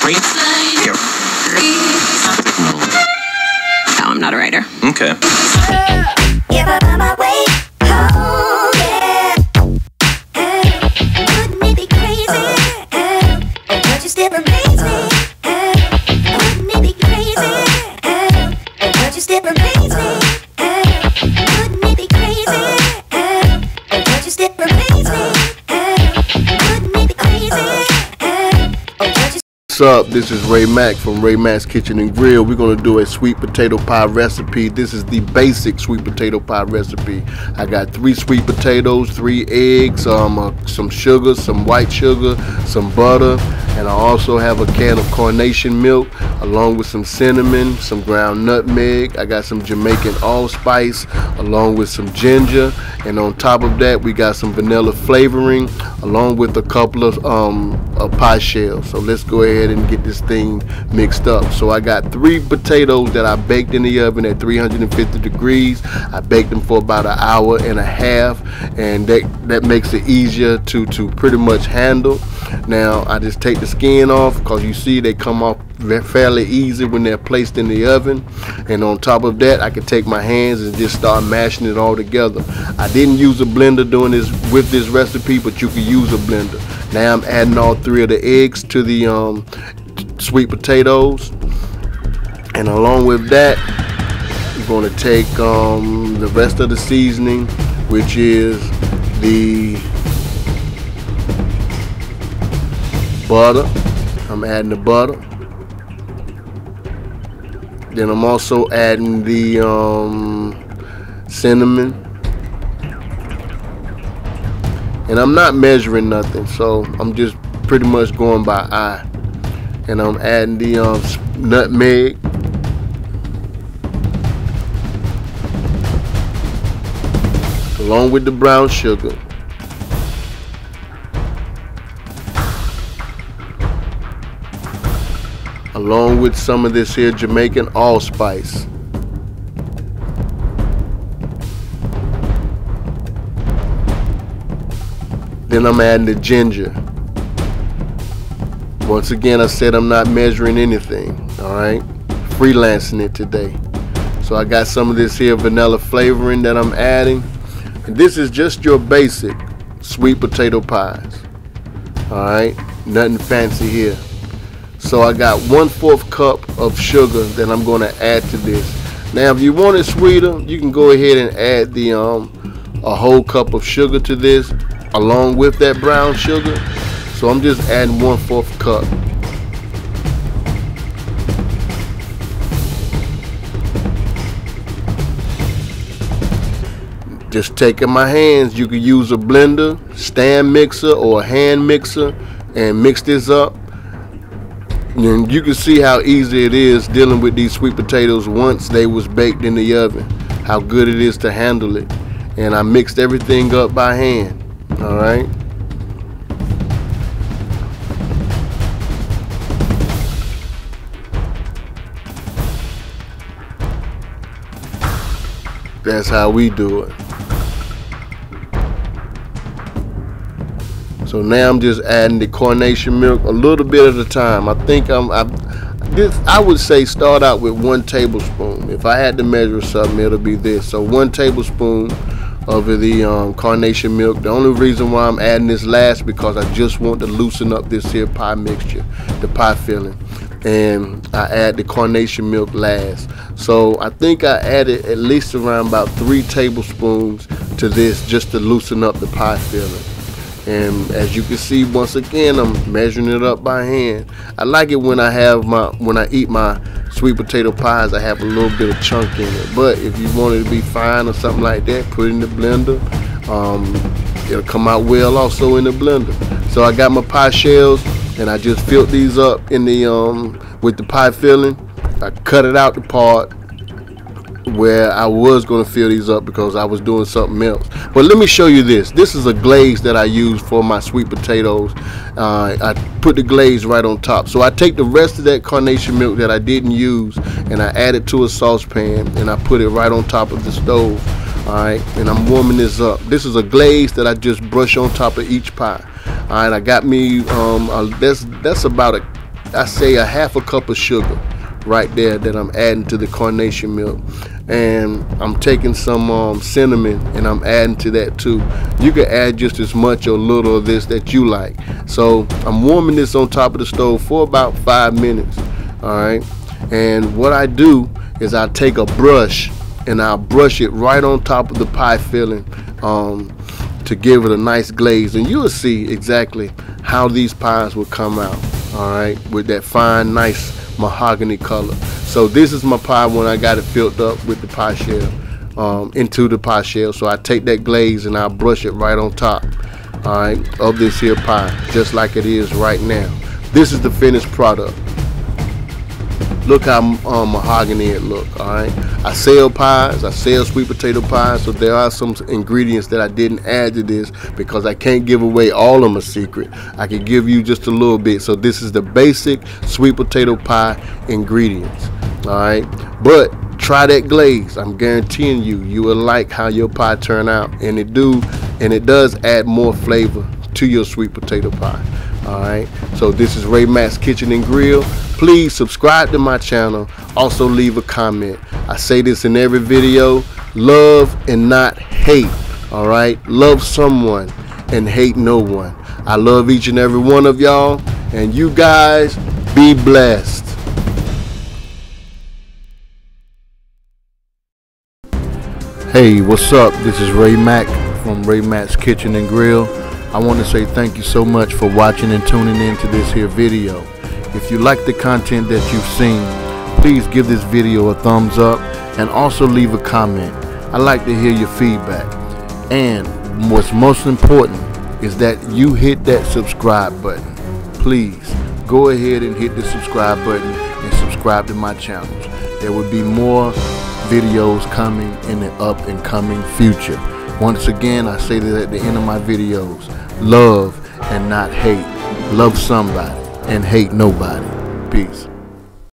No, I'm not a writer. Okay. What's up? This is Ray Mack from Ray Mack's Kitchen and Grill. We're going to do a sweet potato pie recipe. This is the basic sweet potato pie recipe. I got 3 sweet potatoes, 3 eggs, some sugar, some white sugar, some butter, and I also have a can of carnation milk along with some cinnamon, some ground nutmeg. I got some Jamaican allspice along with some ginger, and on top of that we got some vanilla flavoring along with a couple of pie shells. So let's go ahead and get this thing mixed up. So I got 3 potatoes that I baked in the oven at 350 degrees. I baked them for about an hour and a half, and that makes it easier to pretty much handle. Now I just take the skin off because you see they come off fairly easy when they're placed in the oven, and on top of that I can take my hands and just start mashing it all together. I didn't use a blender doing this with this recipe, but you can use a blender. Now I'm adding all 3 of the eggs to the sweet potatoes, and along with that we're going to take the rest of the seasoning, which is the butter. I'm adding the butter. Then I'm also adding the cinnamon. And I'm not measuring nothing, so I'm just pretty much going by eye. And I'm adding the nutmeg. Along with the brown sugar. Along with some of this here Jamaican allspice. Then I'm adding the ginger. Once again, I said I'm not measuring anything, alright? Freelancing it today. So I got some of this here vanilla flavoring that I'm adding. And this is just your basic sweet potato pies. Alright? Nothing fancy here. So I got 1/4 cup of sugar that I'm going to add to this. Now if you want it sweeter, you can go ahead and add the a whole cup of sugar to this along with that brown sugar. So I'm just adding 1/4 cup. Just taking my hands, you can use a blender, stand mixer, or a hand mixer and mix this up. And you can see how easy it is dealing with these sweet potatoes once they was baked in the oven, how good it is to handle it. And I mixed everything up by hand. Alright, that's how we do it. So now I'm just adding the carnation milk a little bit at a time. I think I would say start out with 1 tablespoon. If I had to measure something, it'll be this. So 1 tablespoon of the carnation milk. The only reason why I'm adding this last because I just want to loosen up this here pie mixture, the pie filling. And I add the carnation milk last. So I think I added at least around about 3 tablespoons to this just to loosen up the pie filling. And as you can see, once again, I'm measuring it up by hand. I like it when I eat my sweet potato pies, I have a little bit of chunk in it. But if you want it to be fine or something like that, put it in the blender. It'll come out well also in the blender. So I got my pie shells and I just filled these up in the with the pie filling. I cut it out the part where I was going to fill these up because I was doing something else. But let me show you this. This is a glaze that I use for my sweet potatoes. I put the glaze right on top. So I take the rest of that carnation milk that I didn't use and I add it to a saucepan and I put it right on top of the stove. Alright, and I'm warming this up. This is a glaze that I just brush on top of each pie. Alright, I got me that's about a I say a half a cup of sugar right there that I'm adding to the carnation milk, and I'm taking some cinnamon and I'm adding to that too. You can add just as much or little of this that you like. So I'm warming this on top of the stove for about 5 minutes. All right, and what I do is I take a brush and I'll brush it right on top of the pie filling to give it a nice glaze, and you'll see exactly how these pies will come out. All right, with that fine, nice mahogany color. So this is my pie when I got it filled up with the pie shell, into the pie shell. So I take that glaze and I brush it right on top, all right, of this here pie, just like it is right now. This is the finished product. Look how mahogany it look. All right, I sell pies, I sell sweet potato pies, so there are some ingredients that I didn't add to this because I can't give away all of them a secret. I can give you just a little bit. So this is the basic sweet potato pie ingredients. All right, but try that glaze. I'm guaranteeing you will like how your pie turn out, and it does add more flavor to your sweet potato pie. All right, so this is Ray Mack's Kitchen and Grill. Please subscribe to my channel. Also leave a comment. I say this in every video: love and not hate. All right, love someone and hate no one. I love each and every one of y'all, and you guys be blessed. Hey, what's up? This is Ray Mack from Ray Mack's Kitchen and Grill. I want to say thank you so much for watching and tuning in to this here video. If you like the content that you've seen, please give this video a thumbs up and also leave a comment. I like to hear your feedback. And what's most important is that you hit that subscribe button. Please go ahead and hit the subscribe button and subscribe to my channels. There will be more videos coming in the up and coming future. Once again, I say this at the end of my videos: love and not hate. Love somebody and hate nobody. Peace.